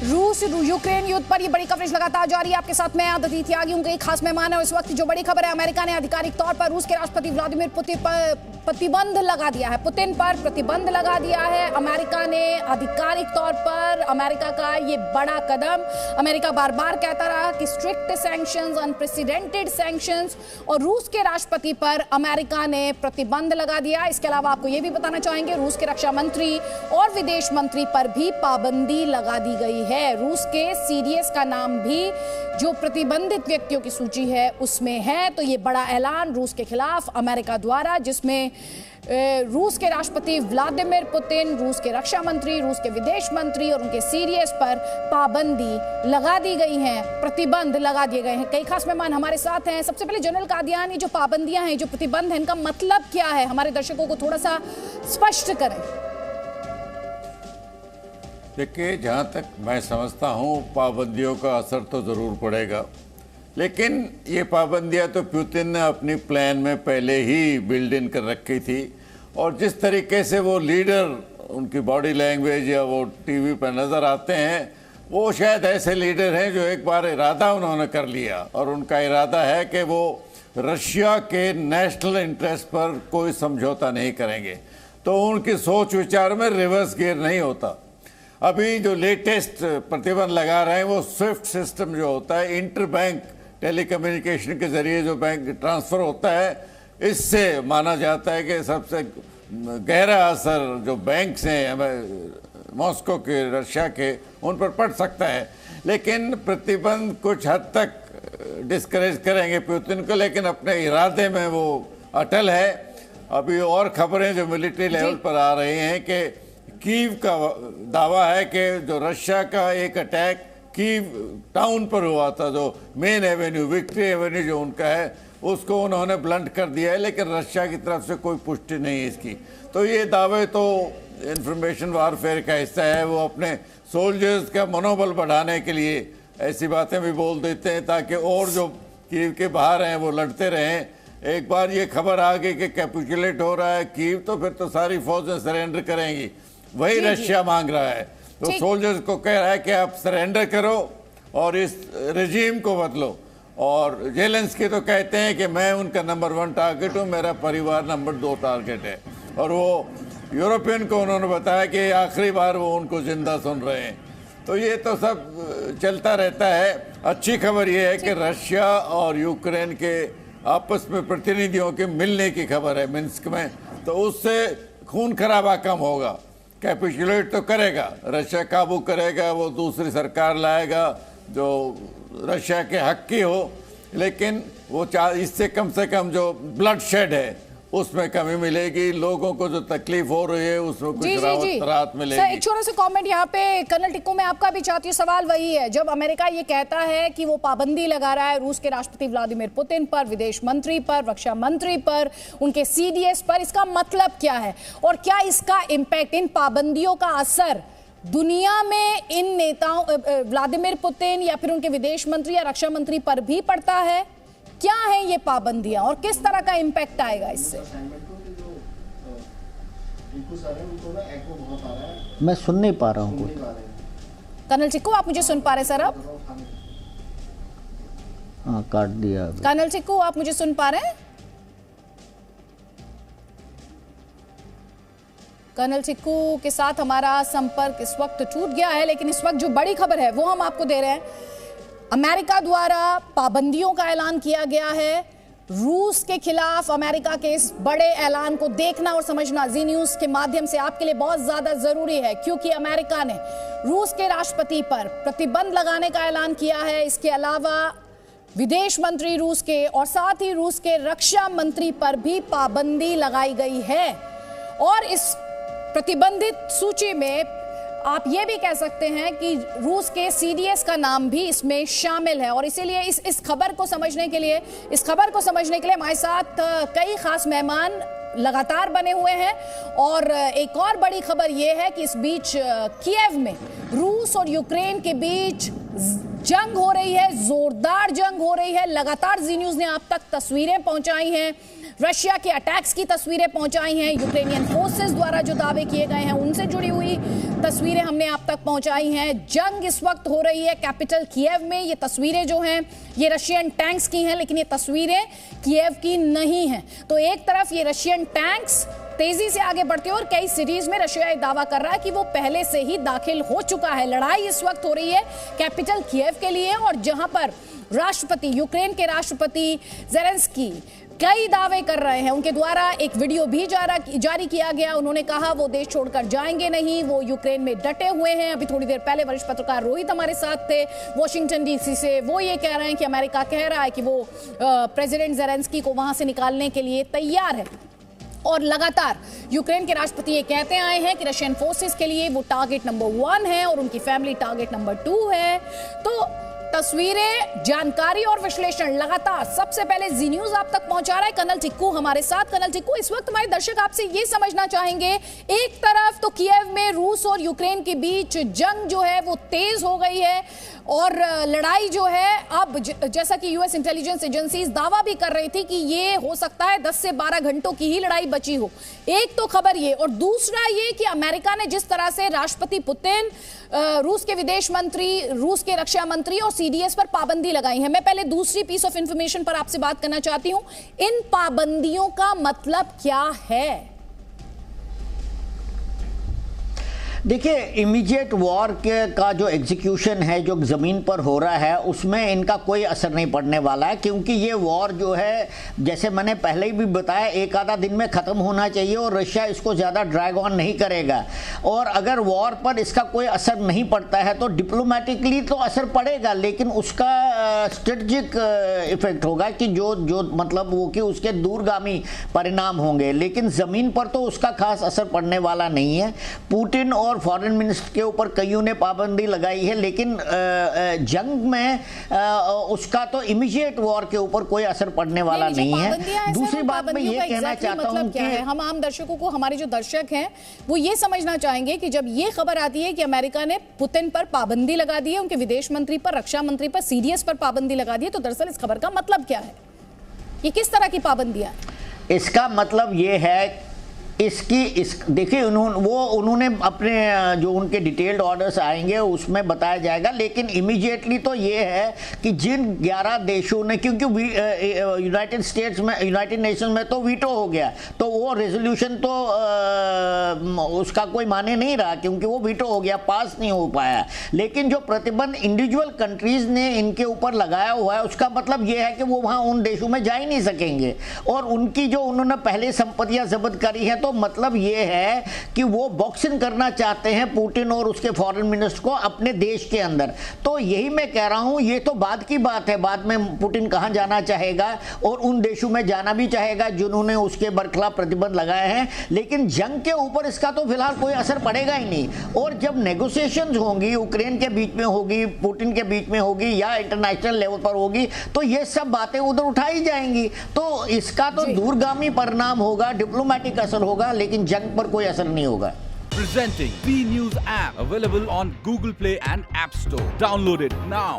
रूस यूक्रेन युद्ध पर ये बड़ी कवरेज लगातार जारी है। आपके साथ मैं अदिति त्यागी हूं। एक खास मेहमान है। इस वक्त जो बड़ी खबर है, अमेरिका ने आधिकारिक तौर पर रूस के राष्ट्रपति व्लादिमीर पुतिन पर प्रतिबंध लगा दिया है। पुतिन पर प्रतिबंध लगा दिया है अमेरिका ने आधिकारिक तौर पर। अमेरिका का ये बड़ा कदम, अमेरिका बार बार कहता रहा कि स्ट्रिक्ट सैंक्शंस, अनप्रेसिडेंटेड सैंक्शंस, और रूस के राष्ट्रपति पर अमेरिका ने प्रतिबंध लगा दिया। इसके अलावा आपको ये भी बताना चाहेंगे, रूस के रक्षा मंत्री और विदेश मंत्री पर भी पाबंदी लगा दी गई है। रूस के सीडीएस का नाम भी जो प्रतिबंधित व्यक्तियों की सूची है उसमें है। तो ये बड़ा ऐलान रूस के खिलाफ अमेरिका द्वारा, जिसमें रूस के राष्ट्रपति व्लादिमीर पुतिन, रूस के रक्षा मंत्री, रूस के विदेश मंत्री और उनके सीडीएस पर पाबंदी लगा दी गई है, प्रतिबंध लगा दिए गए हैं। कई खास मेहमान हमारे साथ हैं। सबसे पहले जनरल कादियानी, जो पाबंदियां हैं, जो प्रतिबंध है, इनका मतलब क्या है? हमारे दर्शकों को थोड़ा सा स्पष्ट करें। देखिए, जहाँ तक मैं समझता हूँ पाबंदियों का असर तो ज़रूर पड़ेगा, लेकिन ये पाबंदियाँ तो पुतिन ने अपनी प्लान में पहले ही बिल्ड इन कर रखी थी। और जिस तरीके से वो लीडर, उनकी बॉडी लैंग्वेज या वो टीवी पर नज़र आते हैं, वो शायद ऐसे लीडर हैं जो एक बार इरादा उन्होंने कर लिया और उनका इरादा है कि वो रशिया के नेशनल इंटरेस्ट पर कोई समझौता नहीं करेंगे। तो उनकी सोच विचार में रिवर्स गियर नहीं होता। अभी जो लेटेस्ट प्रतिबंध लगा रहे हैं वो स्विफ्ट सिस्टम जो होता है, इंटर बैंक टेलीकम्युनिकेशन के जरिए जो बैंक ट्रांसफ़र होता है, इससे माना जाता है कि सबसे गहरा असर जो बैंक्स हैं मॉस्को के, रशिया के, उन पर पड़ सकता है। लेकिन प्रतिबंध कुछ हद तक डिस्करेज करेंगे पुतिन को, लेकिन अपने इरादे में वो अटल है। अभी और खबरें जो मिलिट्री लेवल पर आ रही हैं कि कीव का दावा है कि जो रशिया का एक अटैक कीव टाउन पर हुआ था, जो मेन एवेन्यू, विक्ट्री एवेन्यू जो उनका है, उसको उन्होंने ब्लंट कर दिया है, लेकिन रशिया की तरफ से कोई पुष्टि नहीं है इसकी। तो ये दावे तो इंफॉर्मेशन वारफेयर का हिस्सा है। वो अपने सोल्जर्स का मनोबल बढ़ाने के लिए ऐसी बातें भी बोल देते हैं ताकि और जो कीव के बाहर हैं वो लड़ते रहें। एक बार ये खबर आ गई कि कैपिचुलेट हो रहा है कीव, तो फिर तो सारी फौजें सरेंडर करेंगी। वही रशिया मांग रहा है। तो सोल्जर्स को कह रहा है कि आप सरेंडर करो और इस रेजीम को बदलो। और जेलेंस्की तो कहते हैं कि मैं उनका नंबर 1 टारगेट हूँ, मेरा परिवार नंबर 2 टारगेट है। और वो यूरोपियन को उन्होंने बताया कि आखिरी बार वो उनको जिंदा सुन रहे हैं। तो ये तो सब चलता रहता है। अच्छी खबर ये है कि रशिया और यूक्रेन के आपस में प्रतिनिधियों के मिलने की खबर है मिन्स्क में, तो उससे खून खराबा कम होगा। कैपिचुलेट तो करेगा, रशिया काबू करेगा, वो दूसरी सरकार लाएगा जो रशिया के हक की हो, लेकिन वो इससे कम से कम जो ब्लड शेड है उसमें कमी मिलेगी। लोगों को जो तकलीफ हो रही है उसमें कुछ राहत मिलेगी। एक छोटा सा कमेंट यहाँ पे कर्नल टिक्को, मैं आपका भी चाहती हूँ। सवाल वही है, जब अमेरिका ये कहता है कि वो पाबंदी लगा रहा है रूस के राष्ट्रपति व्लादिमीर पुतिन पर, विदेश मंत्री पर, रक्षा मंत्री पर, उनके सीडीएस पर, इसका मतलब क्या है? और क्या इसका इम्पैक्ट, इन पाबंदियों का असर दुनिया में इन नेताओं, व्लादिमीर पुतिन या फिर उनके विदेश मंत्री या रक्षा मंत्री पर भी पड़ता है? क्या है ये पाबंदियां और किस तरह का इम्पैक्ट आएगा इससे? मैं सुन नहीं पा रहा हूँ। कर्नल चिक्कू, आप मुझे सुन पा रहे सर? अब हाँ, काट दिया। कर्नल चिक्कू, आप मुझे सुन पा रहे हैं? कर्नल चिक्कू के साथ हमारा संपर्क इस वक्त टूट गया है, लेकिन इस वक्त जो बड़ी खबर है वो हम आपको दे रहे हैं। अमेरिका द्वारा पाबंदियों का ऐलान किया गया है रूस के खिलाफ। अमेरिका के इस बड़े ऐलान को देखना और समझना जी न्यूज के माध्यम से आपके लिए बहुत ज्यादा जरूरी है, क्योंकि अमेरिका ने रूस के राष्ट्रपति पर प्रतिबंध लगाने का ऐलान किया है। इसके अलावा विदेश मंत्री रूस के और साथ ही रूस के रक्षा मंत्री पर भी पाबंदी लगाई गई है। और इस प्रतिबंधित सूची में आप ये भी कह सकते हैं कि रूस के सीडीएस का नाम भी इसमें शामिल है। और इसीलिए इस खबर को समझने के लिए हमारे साथ कई खास मेहमान लगातार बने हुए हैं। और एक और बड़ी खबर यह है कि इस बीच कीव में रूस और यूक्रेन के बीच जंग हो रही है, जोरदार जंग हो रही है। लगातार जी न्यूज ने आप तक तस्वीरें पहुंचाई हैं, रशिया के अटैक्स की तस्वीरें पहुंचाई हैं, यूक्रेनियन फोर्सेस द्वारा जो दावे किए गए हैं उनसे जुड़ी हुई तस्वीरें हमने आप तक पहुंचाई हैं। जंग इस वक्त हो रही है कैपिटल कीव में। ये तस्वीरें जो हैं ये रशियन टैंक्स की हैं, लेकिन ये तस्वीरें कीव की नहीं हैं। तो एक तरफ ये रशियन टैंक्स तेजी से आगे बढ़ते हैं और कई सिटीज में रशिया दावा कर रहा है कि वो पहले से ही दाखिल हो चुका है। लड़ाई इस वक्त हो रही है कैपिटल कीव के लिए, और जहां पर राष्ट्रपति, यूक्रेन के राष्ट्रपति ज़ेलेंस्की कई दावे कर रहे हैं। उनके द्वारा एक वीडियो भी जारी किया गया। उन्होंने कहा वो देश छोड़कर जाएंगे नहीं, वो यूक्रेन में डटे हुए हैं। अभी थोड़ी देर पहले वरिष्ठ पत्रकार रोहित हमारे साथ थे वॉशिंगटन डीसी से। वो ये कह रहे हैं कि अमेरिका कह रहा है कि वो प्रेसिडेंट ज़ेलेंस्की को वहां से निकालने के लिए तैयार है। और लगातार यूक्रेन के राष्ट्रपति ये कहते आए हैं कि रशियन फोर्सेस के लिए वो टारगेट नंबर 1 है और उनकी फैमिली टारगेट नंबर 2 है। तो तस्वीरें, जानकारी और विश्लेषण लगातार सबसे पहले जी न्यूज आप तक पहुंचा रहा है। कर्नल टिक्कू हमारे साथ। कर्नल टिक्कू, इस वक्त हमारे दर्शक आपसे ये समझना चाहेंगे, एक तरफ तो कीव में रूस और यूक्रेन के बीच जंग जो है वो तेज हो गई है और लड़ाई जो है अब जैसा कि यूएस इंटेलिजेंस एजेंसीज दावा भी कर रही थी कि ये हो सकता है 10 से 12 घंटों की ही लड़ाई बची हो। एक तो खबर ये, और दूसरा ये कि अमेरिका ने जिस तरह से राष्ट्रपति पुतिन, रूस के विदेश मंत्री, रूस के रक्षा मंत्री और सीडीएस पर पाबंदी लगाई है। मैं पहले दूसरी पीस ऑफ इंफॉर्मेशन पर आपसे बात करना चाहती हूं। इन पाबंदियों का मतलब क्या है? देखिए, इमीडिएट वॉर का जो एग्जीक्यूशन है, जो ज़मीन पर हो रहा है, उसमें इनका कोई असर नहीं पड़ने वाला है, क्योंकि ये वॉर जो है, जैसे मैंने पहले ही भी बताया, एक आधा दिन में ख़त्म होना चाहिए और रशिया इसको ज़्यादा ड्रैग ऑन नहीं करेगा। और अगर वॉर पर इसका कोई असर नहीं पड़ता है तो डिप्लोमेटिकली तो असर पड़ेगा, लेकिन उसका स्ट्रेटजिक इफेक्ट होगा कि जो मतलब वो कि उसके दूरगामी परिणाम होंगे, लेकिन ज़मीन पर तो उसका खास असर पड़ने वाला नहीं है। पुतिन और फॉरेन मिनिस्टर के ऊपर कईयों ने पाबंदी लगाई है, लेकिन जंग में उसका तो इमीडिएट वॉर के ऊपर कोई असर पड़ने वाला नहीं है। दूसरी बात मैं ये कहना चाहता हूं कि हम आम दर्शकों को, हमारे जो दर्शक हैं वो ये समझना चाहेंगे कि जब ये खबर आती है कि अमेरिका ने पुतिन पर पाबंदी लगा दी है, उनके विदेश मंत्री पर, रक्षा मंत्री पर, सीडीएस पर पाबंदी लगा दी है, तो दरअसल इस खबर का मतलब क्या है? ये किस तरह की पाबंदियां? इसका मतलब ये है देखिए, उन्होंने अपने जो उनके डिटेल्ड ऑर्डर्स आएंगे उसमें बताया जाएगा, लेकिन इमीडिएटली तो ये है कि जिन 11 देशों ने, क्योंकि यूनाइटेड स्टेट्स में, यूनाइटेड नेशंस में तो वीटो हो गया, तो वो रेजोल्यूशन तो उसका कोई माने नहीं रहा, क्योंकि वो वीटो हो गया, पास नहीं हो पाया। लेकिन जो प्रतिबंध इंडिविजुअल कंट्रीज ने इनके ऊपर लगाया हुआ है, उसका मतलब ये है कि वो वहाँ उन देशों में जा ही नहीं सकेंगे, और उनकी जो उन्होंने पहले संपत्तियां जब्त करी है, तो मतलब ये है कि वो बॉक्सिंग करना चाहते हैं पुतिन और उसके फॉरेन मिनिस्टर को अपने देश के अंदर। तो यही मैं कह रहा हूं, ये तो बाद की बात है, बाद में पुतिन कहां जाना चाहेगा और उन देशों में जाना भी चाहेगा जिन्होंने उसके बरखिलाफ प्रतिबंध लगाए हैं, लेकिन जंग के ऊपर इसका तो फिलहाल कोई असर पड़ेगा ही नहीं। और जब नेगोशिएशंस होंगी, यूक्रेन के बीच में होगी, पुतिन के बीच में होगी, या इंटरनेशनल लेवल पर होगी, तो ये सब बातें उधर उठाई जाएंगी। तो इसका तो दूरगामी परिणाम होगा, डिप्लोमेटिक असर होगा, लेकिन जंग पर कोई असर नहीं होगा। Presenting B News app, available on Google Play and App Store. Download it now.